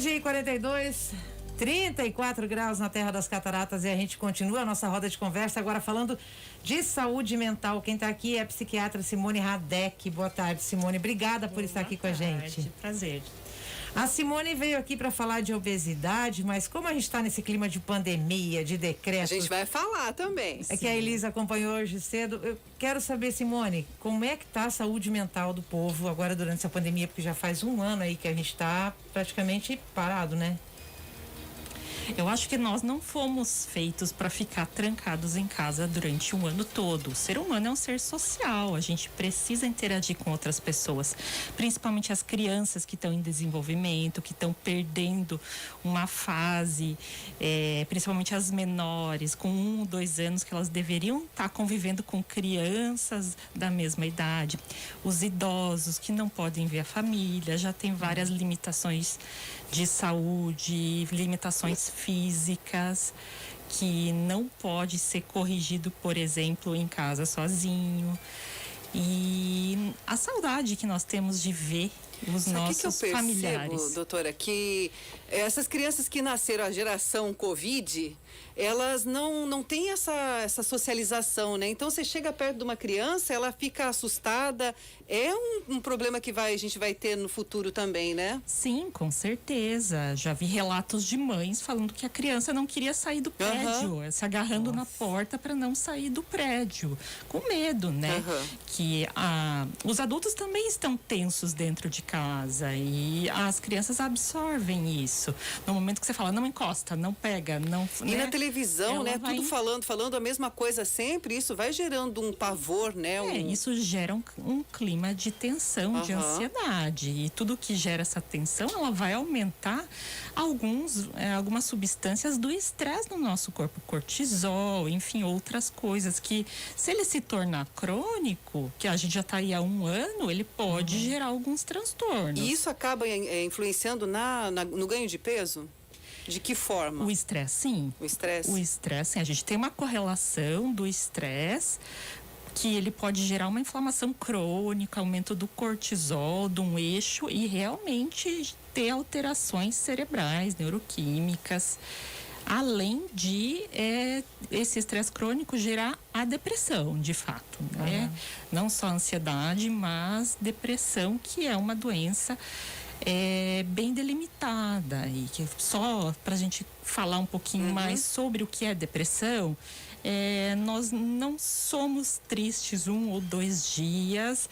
Meio-dia e 42, 34 graus na Terra das Cataratas, e a gente continua a nossa roda de conversa agora falando de saúde mental. Quem está aqui é a psiquiatra Simone Radec. Boa tarde, Simone. Obrigada por estar aqui com a gente. Prazer. A Simone veio aqui para falar de obesidade, mas como a gente está nesse clima de pandemia, de decreto... A gente vai falar também. É que a Elisa acompanhou hoje cedo. Eu quero saber, Simone, como é que está a saúde mental do povo agora durante essa pandemia, porque já faz um ano aí que a gente está praticamente parado, né? Eu acho que nós não fomos feitos para ficar trancados em casa durante um ano todo. O ser humano é um ser social, a gente precisa interagir com outras pessoas, principalmente as crianças que estão em desenvolvimento, que estão perdendo uma fase, principalmente as menores, com 1 ou 2 anos, que elas deveriam estar convivendo com crianças da mesma idade. Os idosos que não podem ver a família, já tem várias limitações de saúde, limitações físicas, que não pode ser corrigido, por exemplo, em casa sozinho. E a saudade que nós temos de ver os nossos familiares. Eu percebo, doutora, que essas crianças que nasceram a geração Covid, elas não têm essa socialização, né? Então você chega perto de uma criança, ela fica assustada. É um problema que a gente vai ter no futuro também, né? Sim, com certeza. Já vi relatos de mães falando que a criança não queria sair do prédio, se agarrando na porta para não sair do prédio, com medo, né? Que os adultos também estão tensos dentro de casa e as crianças absorvem isso. No momento que você fala, não encosta, não pega, não... E na televisão, né? Tudo falando a mesma coisa sempre, isso vai gerando um pavor, né? Isso gera um clima de tensão, de ansiedade. E tudo que gera essa tensão, ela vai aumentar algumas substâncias do estresse no nosso corpo, cortisol, enfim, outras coisas que, se ele se tornar crônico, que a gente já está aí há 1 ano, ele pode gerar alguns transtornos. E isso acaba influenciando no ganho de peso? De que forma? O estresse, sim. O estresse? O estresse, sim. A gente tem uma correlação do estresse, que ele pode gerar uma inflamação crônica, aumento do cortisol, de um eixo, e realmente ter alterações cerebrais, neuroquímicas, além de esse estresse crônico gerar a depressão, de fato, né? Não só a ansiedade, mas depressão, que é uma doença bem delimitada, e que só para a gente falar um pouquinho mais sobre o que é depressão, nós não somos tristes 1 ou 2 dias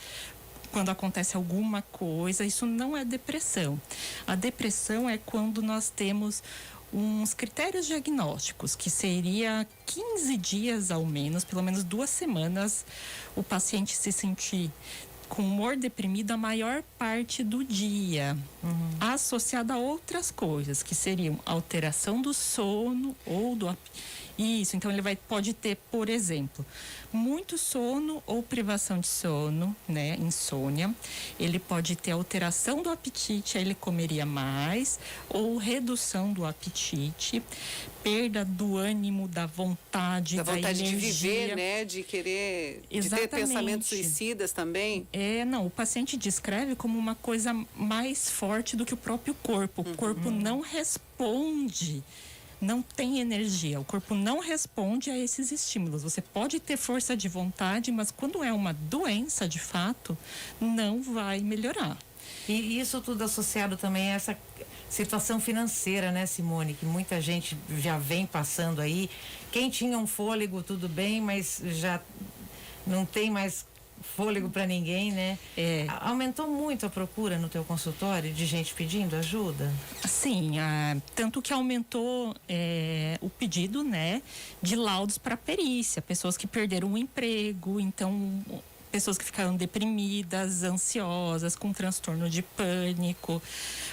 quando acontece alguma coisa. Isso não é depressão. A depressão é quando nós temos uns critérios diagnósticos, que seria 15 dias ao menos, pelo menos 2 semanas, o paciente se sentir com humor deprimido a maior parte do dia, associado a outras coisas, que seriam alteração do sono ou do isso. Então ele pode ter, por exemplo, muito sono ou privação de sono, né, insônia. Ele pode ter alteração do apetite, aí ele comeria mais, ou redução do apetite, perda do ânimo, da vontade de energia. viver, né, de querer, de ter pensamentos suicidas também. Não, o paciente descreve como uma coisa mais forte do que o próprio corpo. O corpo não responde, não tem energia, o corpo não responde a esses estímulos. Você pode ter força de vontade, mas quando é uma doença de fato, não vai melhorar. E isso tudo associado também a essa situação financeira, né, Simone, que muita gente já vem passando aí. Quem tinha um fôlego, tudo bem, mas já não tem mais fôlego para ninguém, né? Aumentou muito a procura no teu consultório de gente pedindo ajuda? Sim, tanto que aumentou o pedido, né, de laudos para perícia, pessoas que perderam o emprego, então pessoas que ficaram deprimidas, ansiosas, com transtorno de pânico,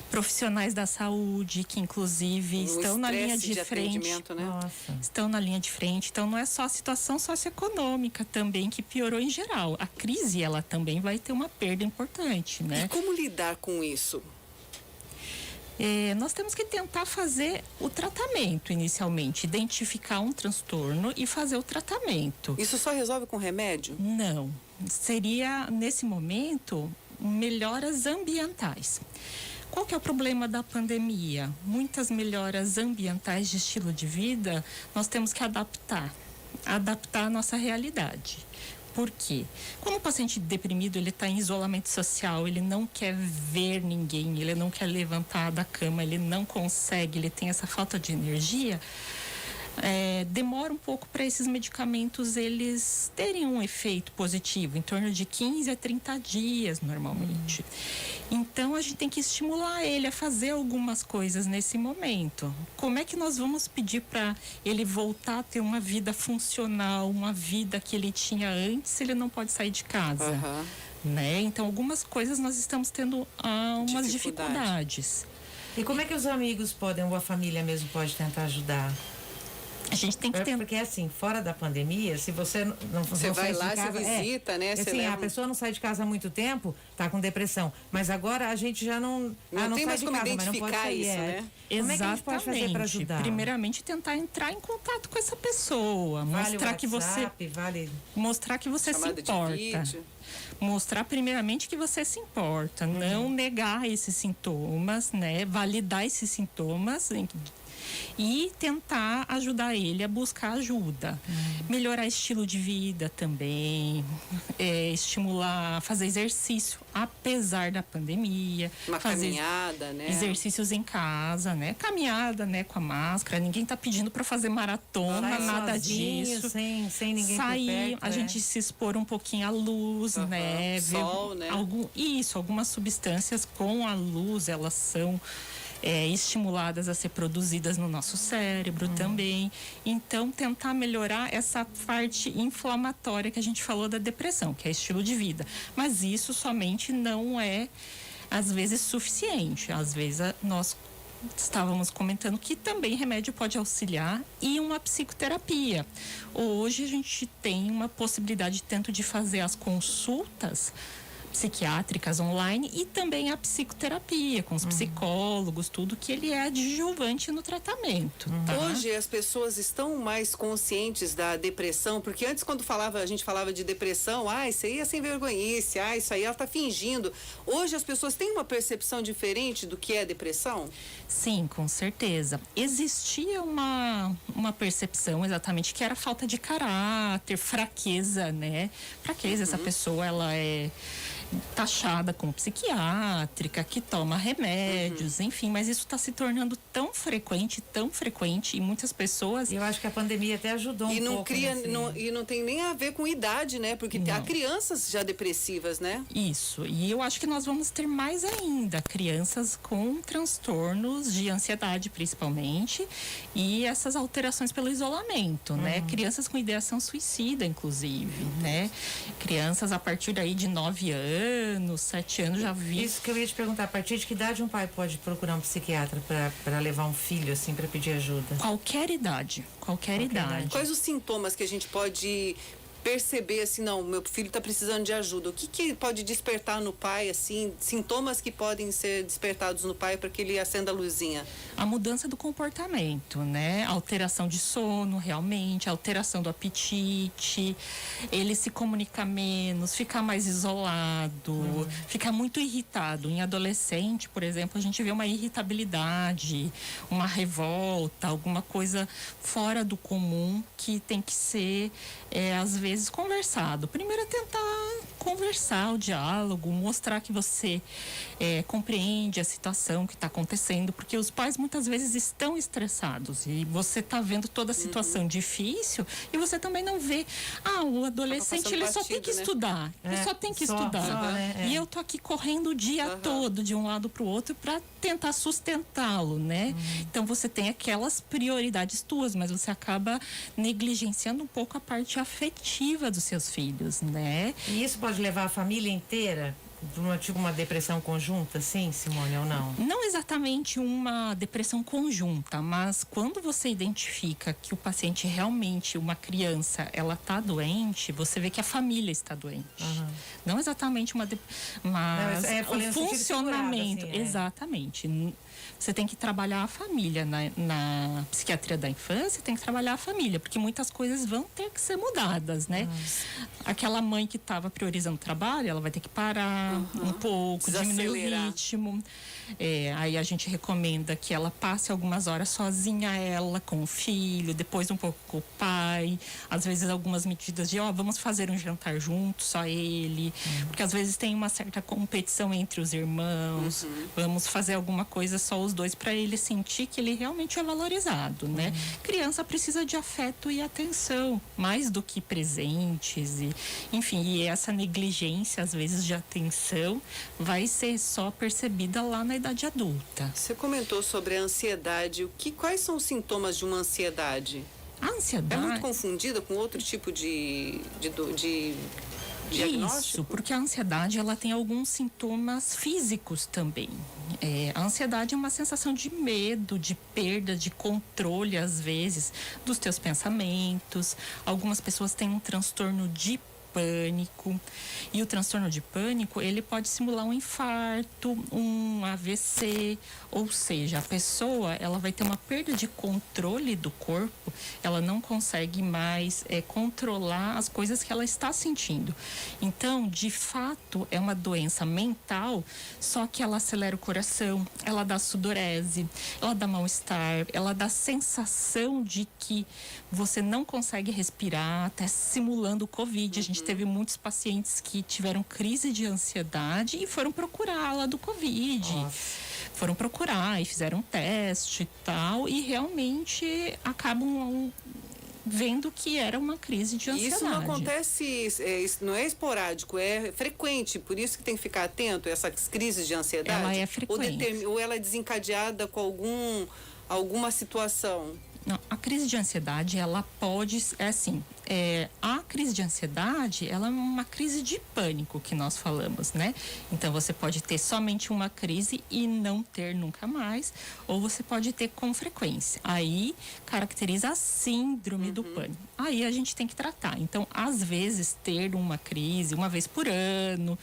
profissionais da saúde que inclusive estão na linha de frente, né? Estão na linha de frente. Então não é só a situação socioeconômica também que piorou em geral. A crise, ela também vai ter uma perda importante, né? E como lidar com isso? Nós temos que tentar fazer o tratamento inicialmente, identificar um transtorno e fazer o tratamento. Isso só resolve com remédio? Não. Seria, nesse momento, melhoras ambientais. Qual que é o problema da pandemia? Muitas melhoras ambientais de estilo de vida nós temos que adaptar a nossa realidade. Por quê? Quando o paciente deprimido ele está em isolamento social, ele não quer ver ninguém, ele não quer levantar da cama, ele não consegue, ele tem essa falta de energia, demora um pouco para esses medicamentos eles terem um efeito positivo, em torno de 15 a 30 dias normalmente. Então a gente tem que estimular ele a fazer algumas coisas nesse momento. Como é que nós vamos pedir para ele voltar a ter uma vida funcional, uma vida que ele tinha antes, se ele não pode sair de casa? Né? Então algumas coisas nós estamos tendo umas dificuldades. E como é que os amigos podem, ou a família mesmo pode tentar ajudar? A gente tem que ter... Porque assim, fora da pandemia, se você não você vai lá, de casa, você visita, né? Assim, leva... a pessoa não sai de casa há muito tempo, tá com depressão. Mas agora a gente já não tem sai mais de como casa, mas não pode sair. isso, né? Como é que a gente pode fazer para Exatamente. ajudar? Primeiramente, tentar entrar em contato com essa pessoa, mostrar que você mostrar que você se importa. Mostrar primeiramente que você se importa, não negar esses sintomas, né? Validar esses sintomas e tentar ajudar ele a buscar ajuda. Melhorar estilo de vida também, estimular, fazer exercício, apesar da pandemia. Uma caminhada, né? Exercícios em casa, né? Caminhada, né? Com a máscara. Ninguém tá pedindo para fazer maratona, nada sozinho, disso. Sem ninguém sair, por perto, a gente se expor um pouquinho à luz, né? Sol, né? Algumas substâncias com a luz, elas são estimuladas a ser produzidas no nosso cérebro também. Então, tentar melhorar essa parte inflamatória que a gente falou da depressão, que é estilo de vida. Mas isso somente não é, às vezes, suficiente. Às vezes, nós estávamos comentando que também remédio pode auxiliar e uma psicoterapia. Hoje, a gente tem uma possibilidade tanto de fazer as consultas psiquiátricas online e também a psicoterapia com os psicólogos, tudo que ele é adjuvante no tratamento. Tá? Hoje as pessoas estão mais conscientes da depressão, porque antes quando a gente falava de depressão, isso aí é sem vergonhice, isso aí ela está fingindo. Hoje as pessoas têm uma percepção diferente do que é depressão? Sim, com certeza. Existia uma percepção exatamente que era falta de caráter, fraqueza, né? Fraqueza, essa pessoa ela é taxada como psiquiátrica, que toma remédios, enfim, mas isso está se tornando tão frequente e muitas pessoas... Eu acho que a pandemia até ajudou e um pouco. E não tem nem a ver com idade, né? Porque há crianças já depressivas, né? Isso, e eu acho que nós vamos ter mais ainda crianças com transtornos de ansiedade, principalmente, e essas alterações pelo isolamento, né? Crianças com ideação suicida, inclusive, né? Crianças a partir daí de 9 anos, 7 anos, já vi. Isso que eu ia te perguntar, a partir de que idade um pai pode procurar um psiquiatra para levar um filho, assim, para pedir ajuda? Qualquer idade. Quais os sintomas que a gente pode perceber, assim, não, meu filho está precisando de ajuda? O que pode despertar no pai, assim, sintomas que podem ser despertados no pai para que ele acenda a luzinha? A mudança do comportamento, né? Alteração de sono, realmente, alteração do apetite, ele se comunica menos, ficar mais isolado, ficar muito irritado. Em adolescente, por exemplo, a gente vê uma irritabilidade, uma revolta, alguma coisa fora do comum que tem que ser, às vezes, conversado. Primeiro é tentar conversar, o diálogo, mostrar que você compreende a situação que está acontecendo, porque os pais muitas vezes estão estressados e você está vendo toda a situação difícil e você também não vê, o adolescente ele só tem que estudar, ele só tem que estudar. Né? E eu tô aqui correndo o dia todo de um lado para o outro para tentar sustentá-lo, né? Então você tem aquelas prioridades tuas, mas você acaba negligenciando um pouco a parte afetiva dos seus filhos, né? E isso pode levar a família inteira para uma depressão conjunta, sim, Simone, ou não? Não exatamente uma depressão conjunta, mas quando você identifica que o paciente realmente, uma criança, ela está doente, você vê que a família está doente. Não exatamente mas o funcionamento, assim, exatamente. você tem que trabalhar a família. Na psiquiatria da infância, tem que trabalhar a família, porque muitas coisas vão ter que ser mudadas, né? Aquela mãe que estava priorizando o trabalho, ela vai ter que parar um pouco, diminuir o ritmo. Aí a gente recomenda que ela passe algumas horas sozinha, ela com o filho, depois um pouco com o pai. Às vezes algumas medidas de, vamos fazer um jantar junto, só ele. Porque às vezes tem uma certa competição entre os irmãos. Vamos fazer alguma coisa só os dois, para ele sentir que ele realmente é valorizado, né? Criança precisa de afeto e atenção, mais do que presentes. Enfim, e essa negligência, às vezes, de atenção vai ser só percebida lá na idade adulta. Você comentou sobre a ansiedade. Quais são os sintomas de uma ansiedade? A ansiedade... É muito confundida com outro tipo de diagnóstico? Isso, porque a ansiedade, ela tem alguns sintomas físicos também. A ansiedade é uma sensação de medo, de perda de controle, às vezes, dos teus pensamentos. Algumas pessoas têm um transtorno de pânico, e o transtorno de pânico, ele pode simular um infarto, um AVC, ou seja, a pessoa, ela vai ter uma perda de controle do corpo, ela não consegue mais controlar as coisas que ela está sentindo. Então, de fato, é uma doença mental, só que ela acelera o coração, ela dá sudorese, ela dá mal-estar, ela dá sensação de que você não consegue respirar, até simulando o Covid. A gente teve muitos pacientes que tiveram crise de ansiedade e foram procurar lá do Covid. Nossa. Foram procurar e fizeram um teste e tal, e realmente acabam vendo que era uma crise de ansiedade. Isso não acontece, isso não é esporádico, é frequente, por isso que tem que ficar atento a essas crises de ansiedade? Ela é frequente. Ou ela é desencadeada com alguma situação? Não, a crise de ansiedade, ela pode, a crise de ansiedade, ela é uma crise de pânico que nós falamos, né? Então, você pode ter somente uma crise e não ter nunca mais, ou você pode ter com frequência. Aí, caracteriza a síndrome do pânico. Aí, a gente tem que tratar. Então, às vezes, ter uma crise uma vez por ano,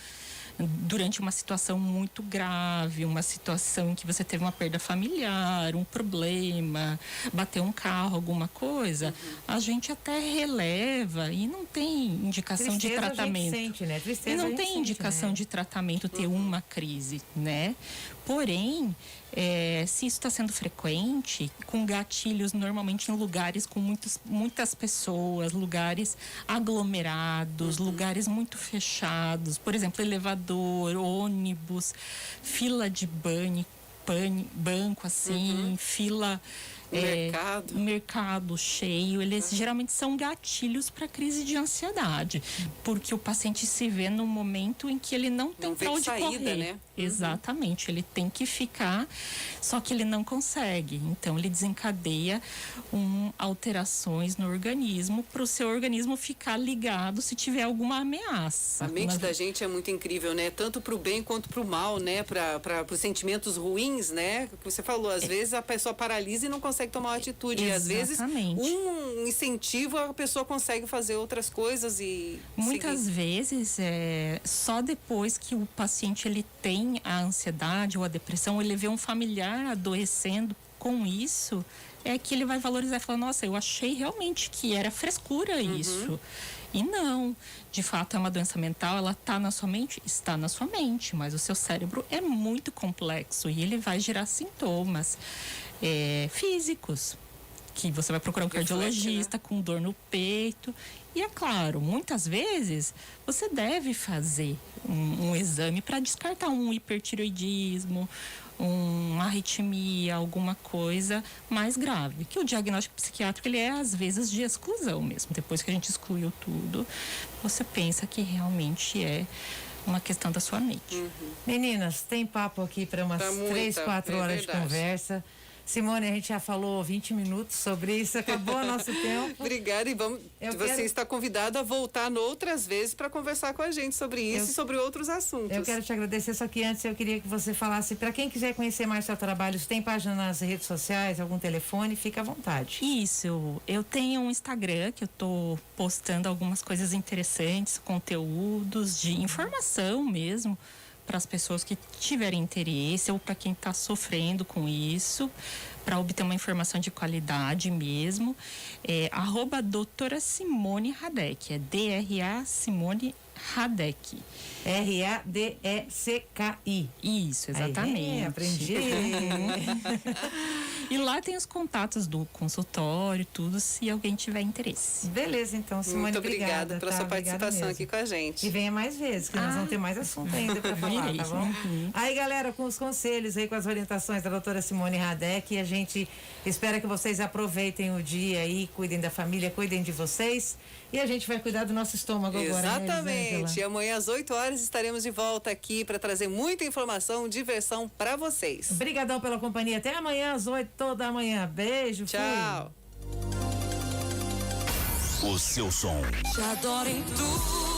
durante uma situação muito grave, uma situação em que você teve uma perda familiar, um problema, bateu um carro, alguma coisa, a gente até releva e não tem indicação de tratamento. A gente sente, né? Tristeza e não a gente tem sente, indicação né? de tratamento ter uma crise, né? Porém, se isso está sendo frequente, com gatilhos normalmente em lugares com muitas pessoas, lugares aglomerados, lugares muito fechados, por exemplo, elevador, ônibus, fila de banco, assim, fila... mercado cheio, eles geralmente são gatilhos para crise de ansiedade, porque o paciente se vê num momento em que ele não tem para onde correr, né? Exatamente, ele tem que ficar, só que ele não consegue, então ele desencadeia alterações no organismo, para o seu organismo ficar ligado se tiver alguma ameaça. A mente da gente é muito incrível, né? Tanto para o bem quanto para o mal, né? Para os sentimentos ruins, né? Que você falou, às vezes a pessoa paralisa e não consegue tomar uma atitude. Exatamente. E às vezes um incentivo a pessoa consegue fazer outras coisas e muitas vezes só depois que o paciente ele tem a ansiedade ou a depressão, ele vê um familiar adoecendo com isso, é que ele vai valorizar e falar, nossa, eu achei realmente que era frescura isso. E não, de fato é uma doença mental, ela está na sua mente? Está na sua mente, mas o seu cérebro é muito complexo e ele vai gerar sintomas físicos, que você vai procurar um cardiologista, né? Com dor no peito. E é claro, muitas vezes você deve fazer um exame para descartar um hipertireoidismo, uma arritmia, alguma coisa mais grave. Que o diagnóstico psiquiátrico, ele é às vezes de exclusão mesmo. Depois que a gente excluiu tudo, você pensa que realmente é uma questão da sua mente. Meninas, tem papo aqui para umas 3, 4 horas de conversa. Simone, a gente já falou 20 minutos sobre isso, acabou o nosso tempo. Obrigada, e você está convidada a voltar outras vezes para conversar com a gente sobre isso e sobre outros assuntos. Eu quero te agradecer, só que antes eu queria que você falasse, para quem quiser conhecer mais seu trabalho, se tem página nas redes sociais, algum telefone, fica à vontade. Isso, eu tenho um Instagram que eu tô postando algumas coisas interessantes, conteúdos de informação mesmo, para as pessoas que tiverem interesse ou para quem está sofrendo com isso, para obter uma informação de qualidade mesmo. É @doutora Simone Radek, é DRA Simone Radek. RADECKI. Isso, exatamente. Aprendi. E lá tem os contatos do consultório, tudo, se alguém tiver interesse. Beleza, então, Simone, Muito obrigada pela sua Obrigada participação mesmo. aqui com a gente. E venha mais vezes, que nós vamos ter mais assunto ainda para falar, tá bom? Aí, galera, com os conselhos aí, com as orientações da doutora Simone Radek, a gente espera que vocês aproveitem o dia aí, cuidem da família, cuidem de vocês. E a gente vai cuidar do nosso estômago agora, né, Exatamente. Elisângela? E amanhã às 8 horas estaremos de volta aqui para trazer muita informação, diversão para vocês. Obrigadão pela companhia. Até amanhã às 8 toda manhã. Beijo. Tchau. Fui. O seu som. Te adoro em tudo.